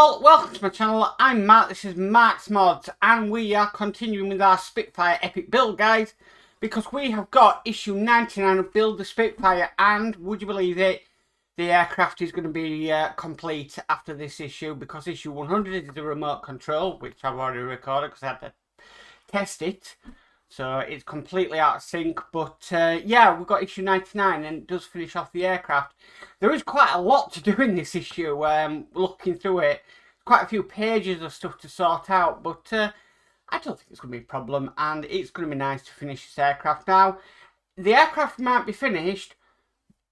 all, welcome to my channel. I'm Mark, this is Mark's Mods, and we are continuing with our Spitfire epic build guide because we have got issue 99 of Build the Spitfire, and would you believe it, the aircraft is going to be complete after this issue because issue 100 is the remote control, which I've already recorded because I had to test it. So it's completely out of sync, but yeah, we've got issue 99 and it does finish off the aircraft. There is quite a lot to do in this issue, looking through it. Quite a few pages of stuff to sort out, but I don't think it's going to be a problem, and it's going to be nice to finish this aircraft. Now, the aircraft might be finished,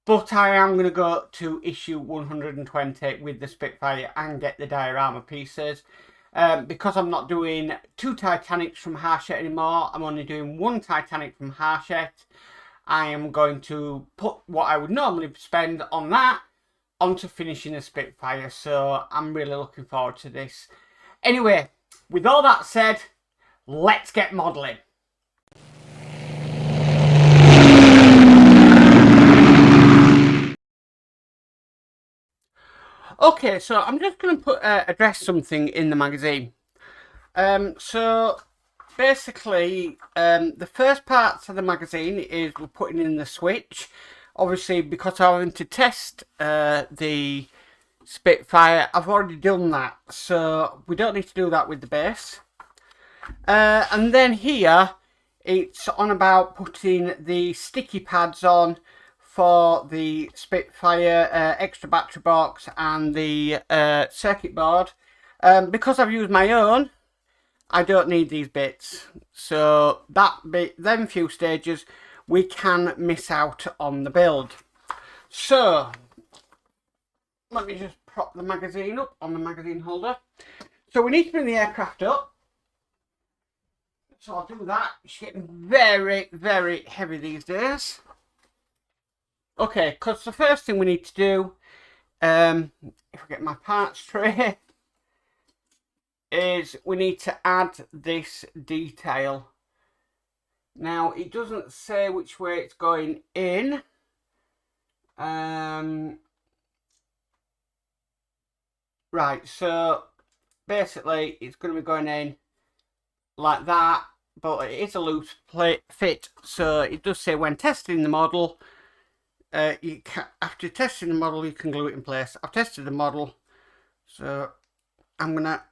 but I am going to go to issue 120 with the Spitfire and get the diorama pieces. Because I'm not doing 2 Titanics from Hachette anymore, I'm only doing 1 Titanic from Hachette. I am going to put what I would normally spend on that onto finishing the Spitfire, so I'm really looking forward to this. Anyway, with all that said, let's get modelling. Okay, so I'm just going to address something in the magazine. So basically, the first parts of the magazine is we're putting in the switch. Obviously, because I'm having to test the Spitfire, I've already done that, so we don't need to do that with the base. And then here, it's on about putting the sticky pads on for the Spitfire extra battery box and the circuit board. Because I've used my own, I don't need these bits. So that bit, them few stages, we can miss out on the build. So let me just prop the magazine up on the magazine holder. So we need to bring the aircraft up. So I'll do that. It's getting very, very heavy these days. Okay, because the first thing we need to do, if I get my parts tray, is we need to add this detail. Now, it doesn't say which way it's going in. Right, so basically it's going to be going in like that, but it is a loose fit, so it does say when testing the model, after testing the model, you can glue it in place. I've tested the model, so I'm going to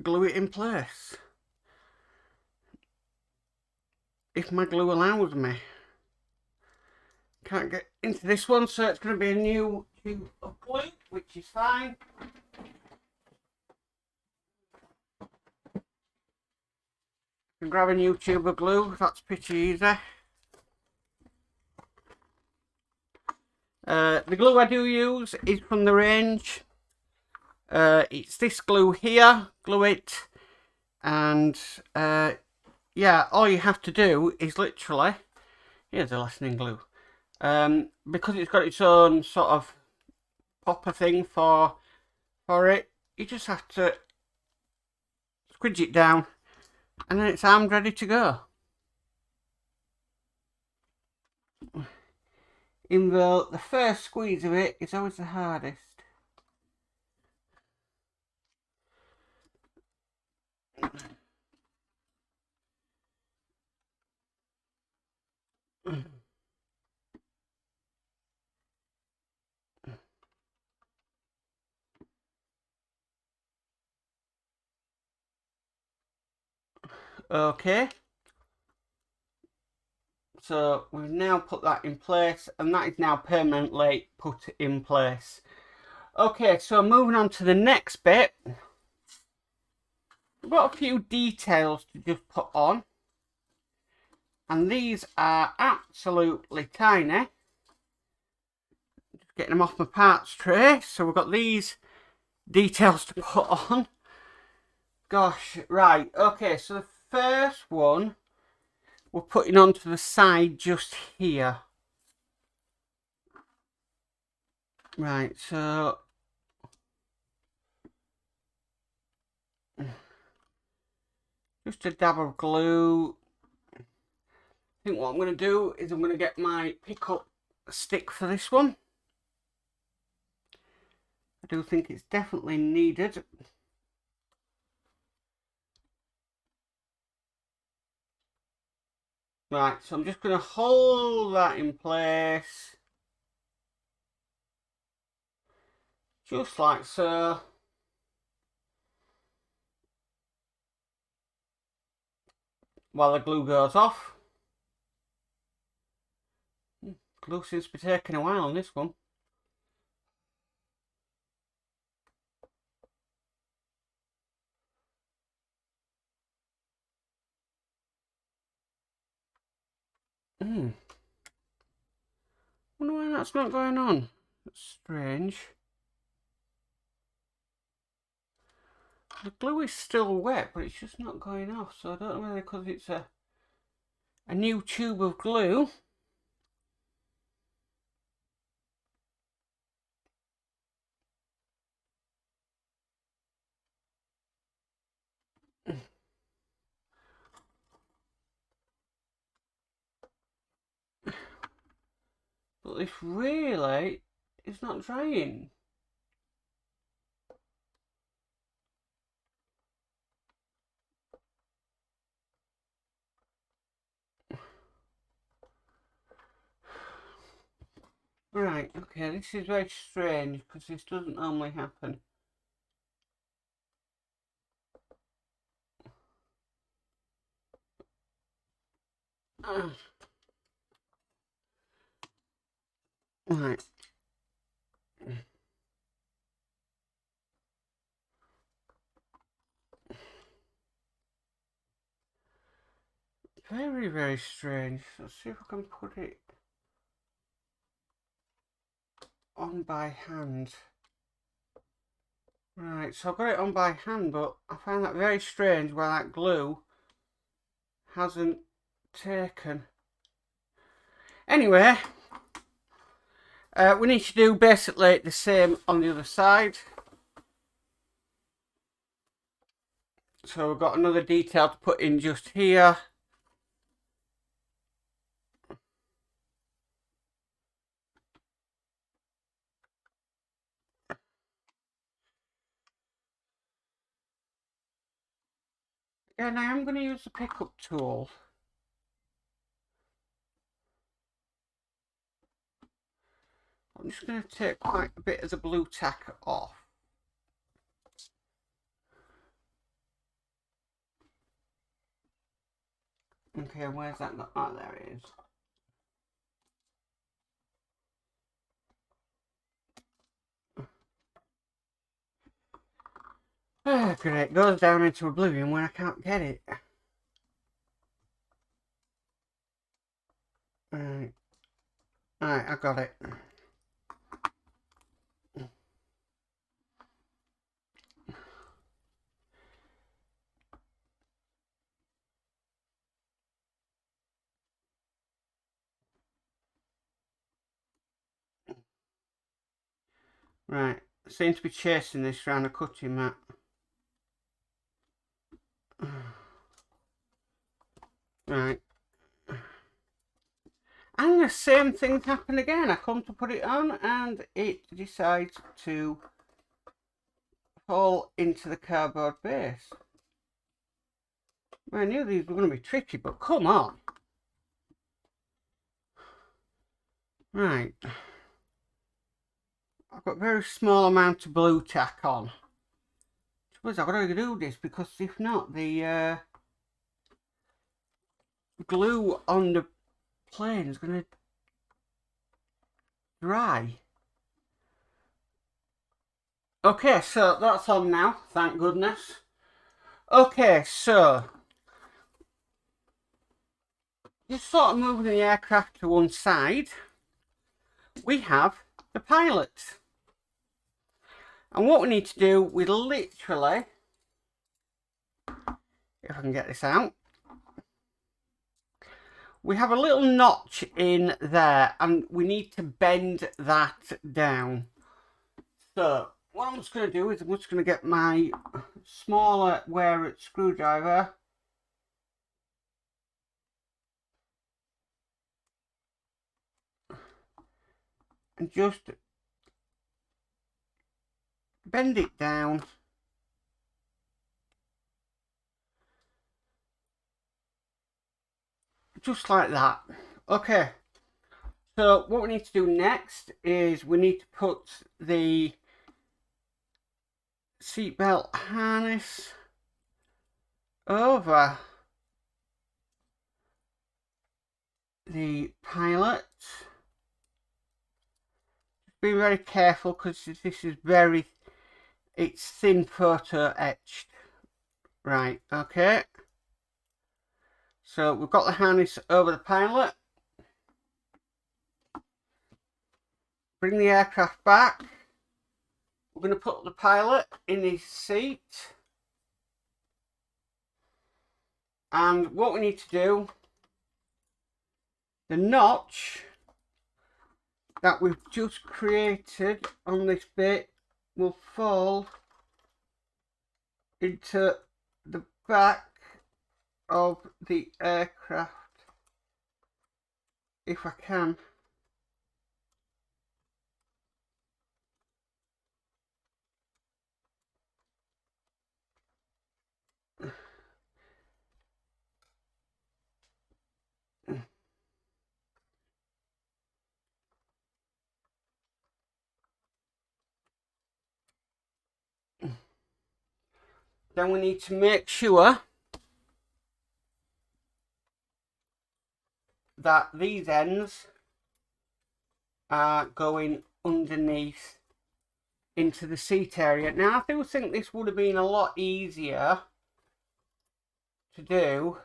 glue it in place. If my glue allows me. Can't get into this one, so it's going to be a new tube of glue, which is fine. I can grab a new tube of glue, that's pretty easy. The glue I do use is from the range. It's this glue here, glue it, and yeah, all you have to do is literally, here's the lessening glue, because it's got its own sort of popper thing for it, you just have to squidge it down and then it's armed ready to go. Even though the first squeeze of it is always the hardest. Okay, so we've now put that in place, and that is now permanently put in place. Okay, so moving on to the next bit, we've got a few details to just put on, and these are absolutely tiny. Just getting them off my parts tray. So we've got these details to put on. Gosh, right, okay, so the first one we're putting onto the side just here. Right, so just a dab of glue. I think what I'm going to do is I'm going to get my pickup stick for this one. I do think it's definitely needed. Right, so I'm just going to hold that in place. Just like so. While the glue goes off. Glue seems to be taking a while on this one. Wonder why that's not going on. That's strange. The glue is still wet, but it's just not going off. So I don't know whether because it's a new tube of glue. But this really is not drying. Right, okay, this is very strange because this doesn't normally happen. Right. Very, very strange. Let's see if I can put it on by hand. Right, so I've got it on by hand, but I find that very strange where that glue hasn't taken. Anyway, we need to do basically the same on the other side. So we've got another detail to put in just here. And I am going to use the pickup tool. I'm just going to take quite a bit of the blue tack off. Okay, where's that? Oh, there it is. Oh, great. It goes down into oblivion when I can't get it. Right. Alright, I got it. Right. I seem to be chasing this round a cutting mat. Right. And the same thing happened again. I come to put it on and it decides to fall into the cardboard base. I knew these were going to be tricky, but come on. Right. I've got a very small amount of blue tack on. I suppose I've got to do this because if not, the glue on the plane is going to dry. Okay, so that's on now, thank goodness. Okay, so just sort of moving the aircraft to one side, we have the pilot. And what we need to do, we literally, if I can get this out, we have a little notch in there and we need to bend that down. So what I'm just going to do is I'm just going to get my smaller wear-it screwdriver and just bend it down. Just like that. Okay. So what we need to do next is we need to put the seatbelt harness over the pilot. Be very careful because this is it's thin photo etched. Right, okay. So we've got the harness over the pilot. Bring the aircraft back. We're going to put the pilot in his seat. And what we need to do, the notch that we've just created on this bit will fall into the back of the aircraft if I can. Then we need to make sure that these ends are going underneath into the seat area. Now I do think this would have been a lot easier to do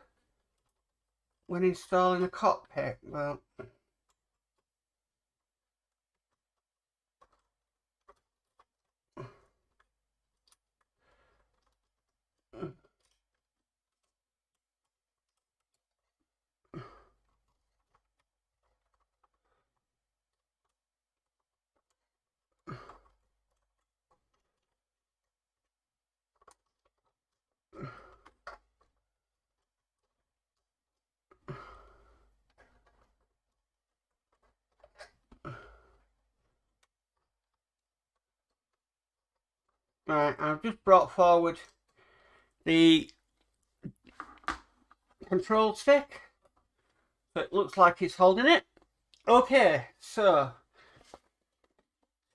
when installing a cockpit. Well, right, I've just brought forward the control stick, so it looks like it's holding it. Okay, so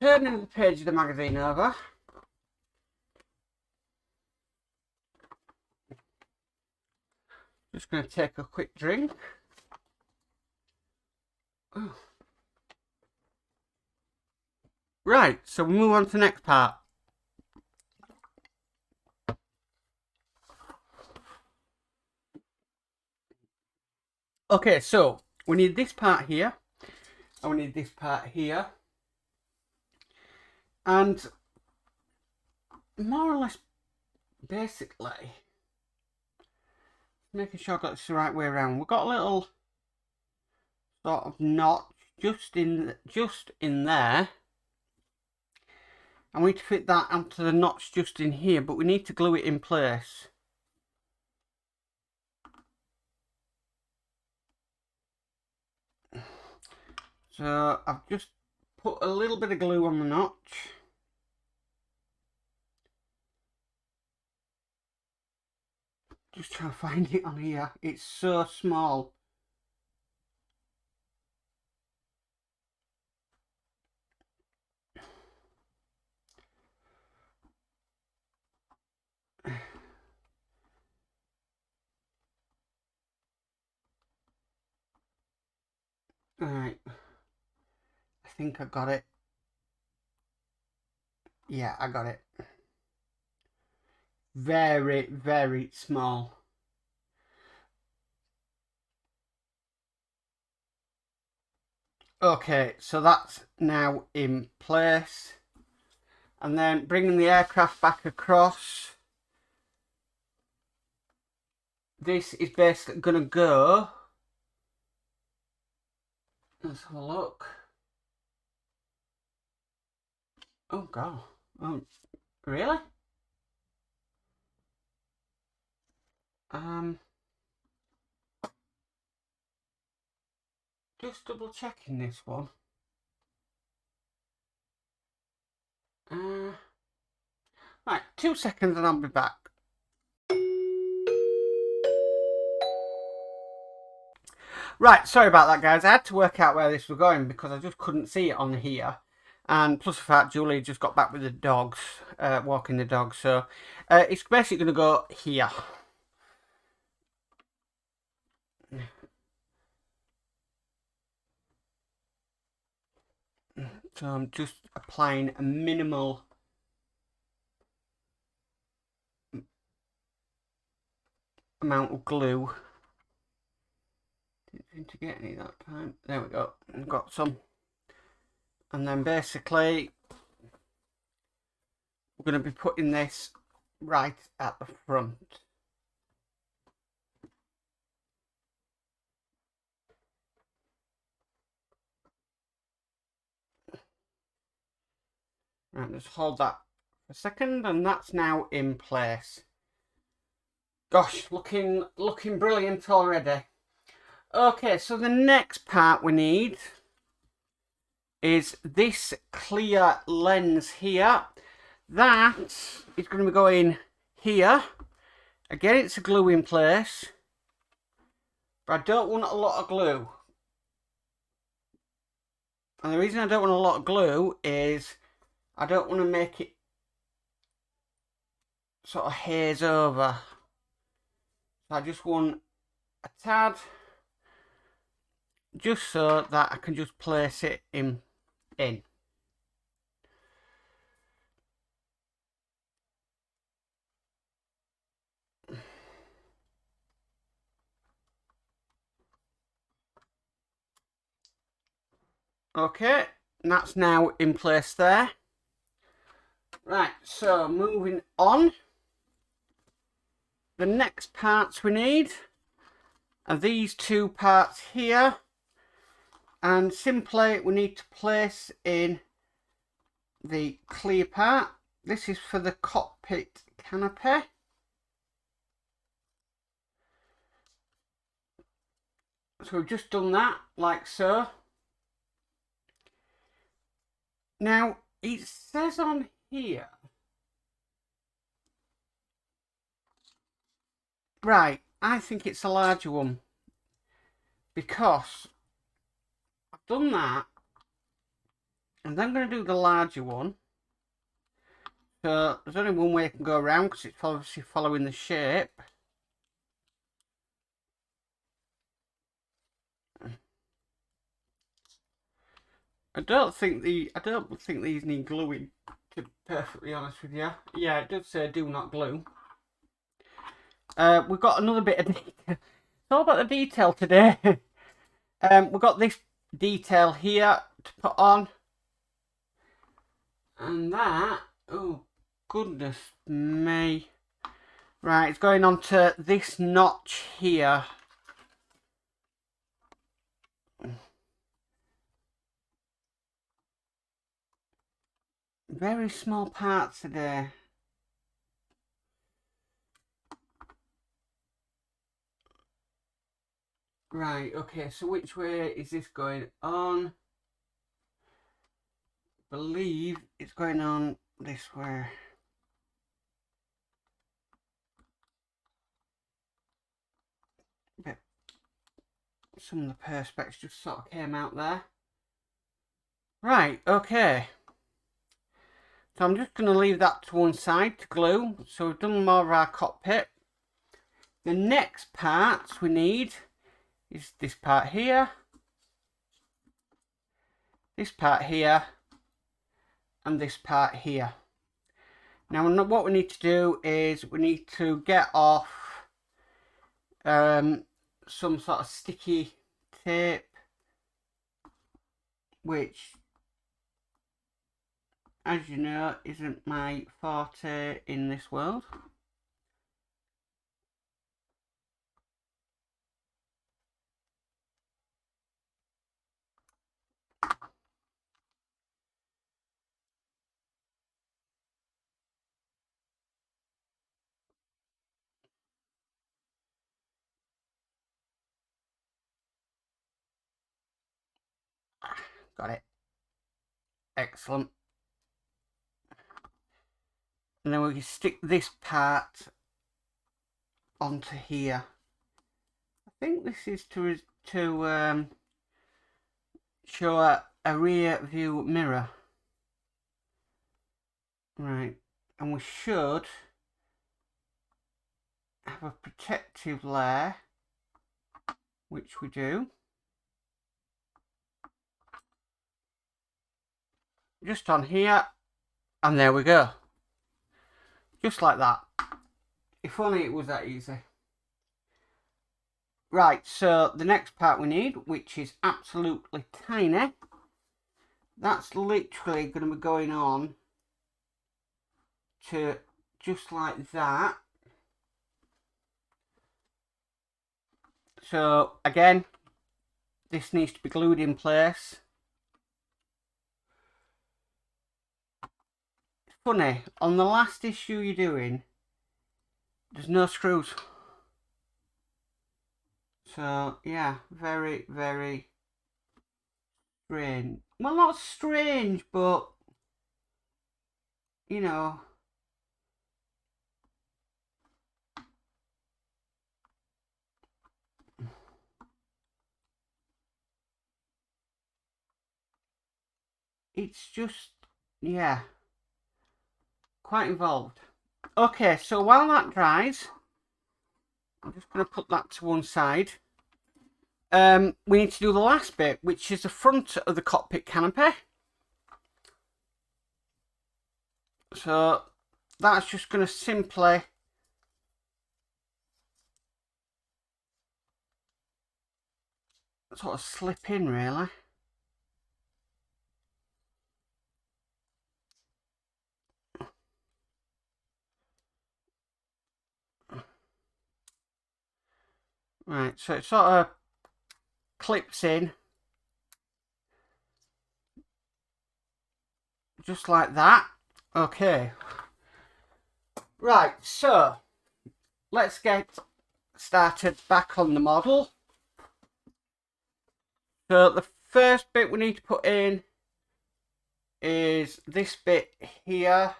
turning the page of the magazine over. Just going to take a quick drink. Oh. Right, so we move on to the next part. Okay, so we need this part here, and we need this part here, and more or less, basically, making sure I got this the right way around. We've got a little sort of notch just in there, and we need to fit that onto the notch just in here, but we need to glue it in place. So I've just put a little bit of glue on the notch. Just trying to find it on here. It's so small. Alright. I think I got it. Yeah, I got it. Very, very small. Okay, so that's now in place. And then bringing the aircraft back across. This is basically going to go. Let's have a look. Oh, God. Oh, really? Just double checking this one. Right, 2 seconds and I'll be back. Right, sorry about that, guys. I had to work out where this was going because I just couldn't see it on here. And plus the fact Julie just got back with the dogs, walking the dogs. So it's basically going to go here. So I'm just applying a minimal amount of glue. Didn't seem to get any that time. There we go. I've got some. And then basically we're going to be putting this right at the front. Right, just hold that for a second, and that's now in place. Gosh, looking brilliant already. Okay, so the next part we need is this clear lens here. That is going to be going here. Again, it's a glue in place, but I don't want a lot of glue. And the reason I don't want a lot of glue is I don't want to make it sort of haze over. So I just want a tad, just so that I can just place it in. Okay, and that's now in place there. Right, so moving on. The next parts we need are these two parts here. And simply we need to place in the clear part. This is for the cockpit canopy. So we've just done that, like so. Now, it says on here. Right, I think it's a larger one. Because I've done that. And then I'm going to do the larger one. So there's only one way it can go around because it's obviously following the shape. I don't think these need gluing, to be perfectly honest with you. Yeah, it does say do not glue. We've got another bit of detail. It's all about the detail today. We've got this detail here to put on. And that, oh goodness me. Right, it's going on to this notch here. Very small parts today. Right, okay, so which way is this going on? I believe it's going on this way. But some of the perspex just sort of came out there. Right, okay. So I'm just going to leave that to one side to glue. So we've done more of our cockpit. The next parts we need is this part here, this part here, and this part here. Now what we need to do is we need to get off some sort of sticky tape, which, as you know, isn't my forte in this world. Got it. Excellent. And then we can stick this part onto here. I think this is to show a rear view mirror. Right, and we should have a protective layer, which we do. Just on here, and there we go. Just like that. If only it was that easy. Right, so the next part we need, which is absolutely tiny, that's literally going to be going on to just like that. So again, this needs to be glued in place. It's funny, on the last issue you're doing, there's no screws. So yeah, very, very strange. Well, not strange, but you know, it's just, yeah, quite involved. Okay, so while that dries, I'm just going to put that to one side. We need to do the last bit, which is the front of the cockpit canopy. So that's just going to simply sort of slip in, really. Right, so it sort of clips in just like that. Okay, right, so let's get started back on the model. So the first bit we need to put in is this bit here.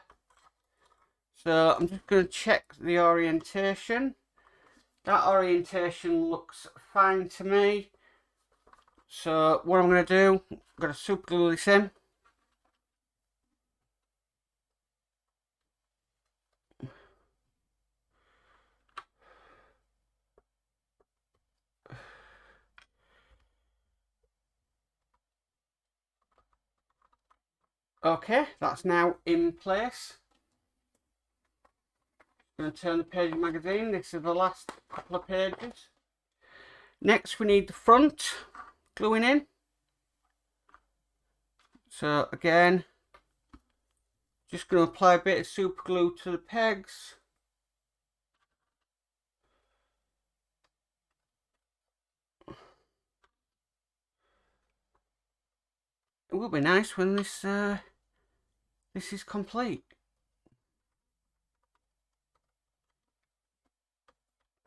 So I'm just going to check the orientation. That orientation looks fine to me. So what I'm going to do, I'm going to super glue this in. Okay, that's now in place. I'm going to turn the page of the magazine. This is the last couple of pages. Next we need the front gluing in. So again, just going to apply a bit of super glue to the pegs. It will be nice when this is complete.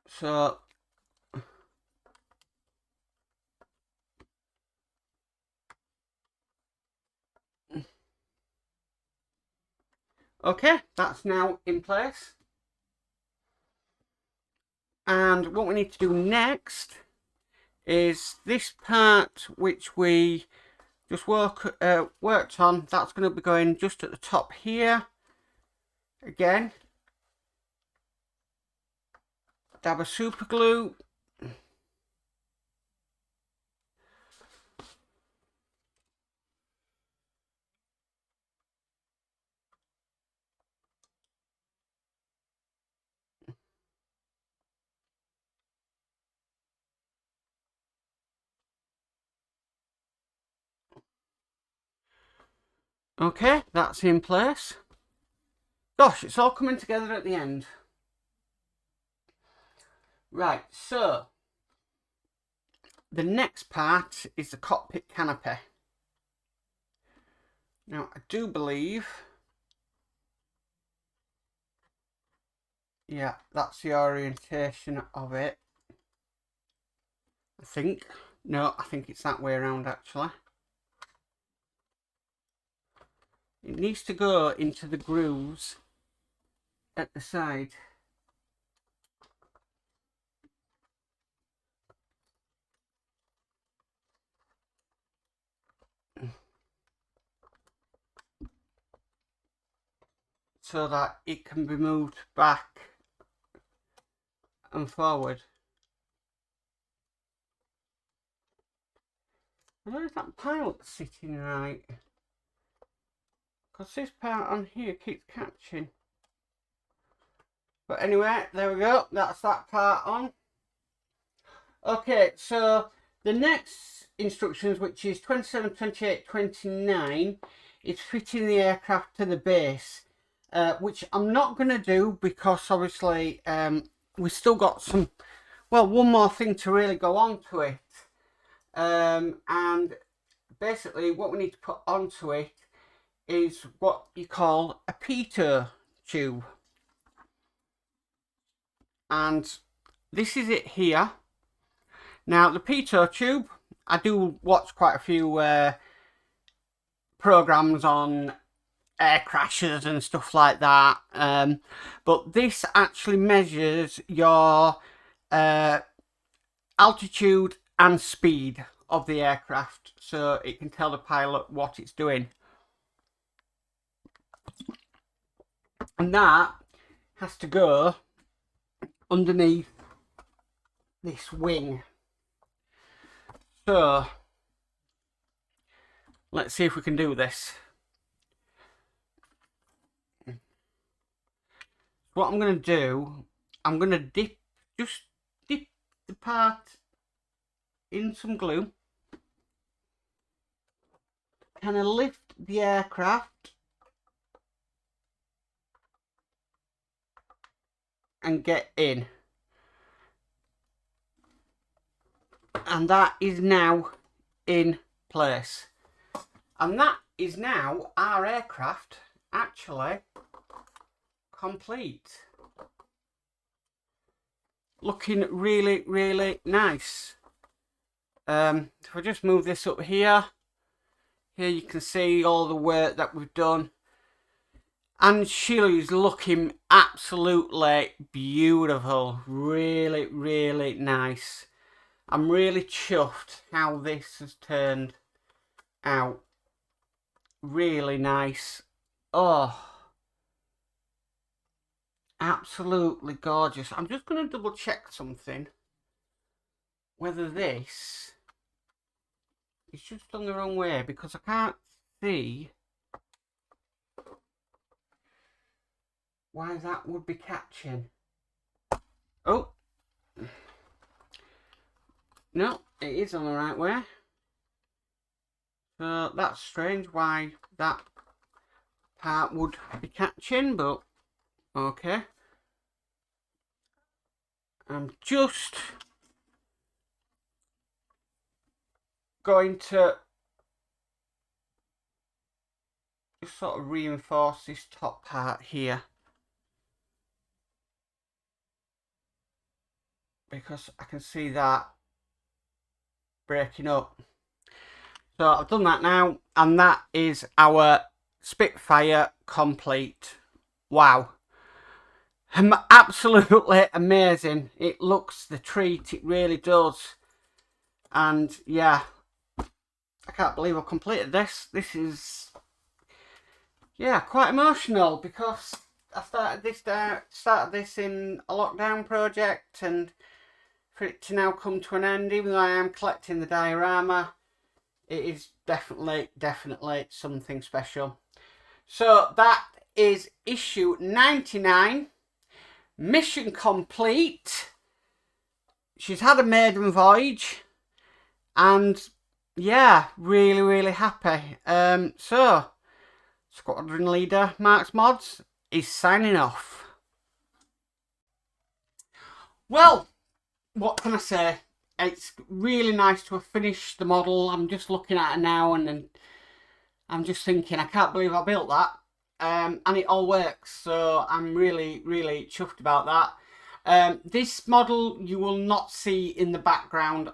So okay, that's now in place. And what we need to do next is this part which we just worked on. That's going to be going just at the top here. Again, dab of super glue. Okay, that's in place. Gosh, it's all coming together at the end. Right, so the next part is the cockpit canopy. Now, I do believe, yeah, that's the orientation of it. I think. No, I think it's that way around, actually. It needs to go into the grooves at the side. So that it can be moved back and forward. Where is that pilot sitting right? Because this part on here keeps catching. But anyway, there we go. That's that part on. Okay, so the next instructions, which is 27, 28, 29, is fitting the aircraft to the base. Which I'm not going to do because obviously we've still got some, well, one more thing to really go on to it. And basically what we need to put onto it is what you call a pitot tube. And this is it here. Now the pitot tube, I do watch quite a few programs on air crashes and stuff like that, but this actually measures your altitude and speed of the aircraft, so it can tell the pilot what it's doing, and that has to go underneath this wing. So let's see if we can do this. What I'm going to do, I'm going to just dip the part in some glue, kind of lift the aircraft and get in, and that is now in place, and that is now our aircraft actually complete, looking really, really nice. If I just move this up here you can see all the work that we've done, and Sheila's looking absolutely beautiful, really, really nice. I'm really chuffed how this has turned out, really nice. Oh, absolutely gorgeous. I'm just going to double check something, whether this is just on the wrong way, because I can't see why that would be catching. Oh, no, it is on the right way. So that's strange why that part would be catching, but okay. I'm just going to just sort of reinforce this top part here, because I can see that breaking up. So I've done that now, and that is our Spitfire complete. Wow. Absolutely amazing. It looks the treat, it really does. And yeah, I can't believe I've completed this. This is, yeah, quite emotional, because I started this in a lockdown project, and for it to now come to an end, even though I am collecting the diorama, it is definitely something special. So that is issue 99, mission complete. She's had a maiden voyage, and yeah, really, really happy. So Squadron Leader Modz is signing off. Well, what can I say? It's really nice to have finished the model. I'm just looking at it now, and I'm just thinking, I can't believe I built that. And it all works, so I'm really, really chuffed about that. This model you will not see in the background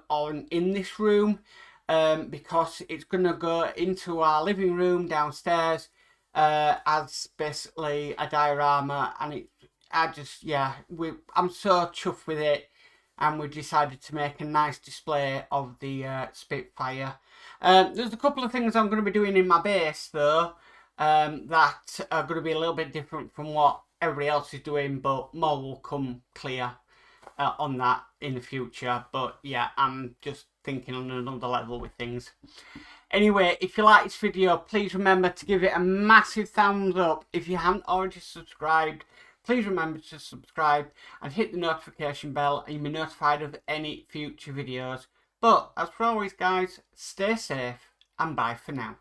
in this room, because it's going to go into our living room downstairs as basically a diorama, and I'm so chuffed with it, and we decided to make a nice display of the Spitfire. There's a couple of things I'm going to be doing in my base though, that are going to be a little bit different from what everybody else is doing, but more will come clear on that in the future. But yeah, I'm just thinking on another level with things. Anyway, if you like this video, please remember to give it a massive thumbs up. If you haven't already subscribed, please remember to subscribe and hit the notification bell, and you'll be notified of any future videos. But as for always guys, stay safe and bye for now.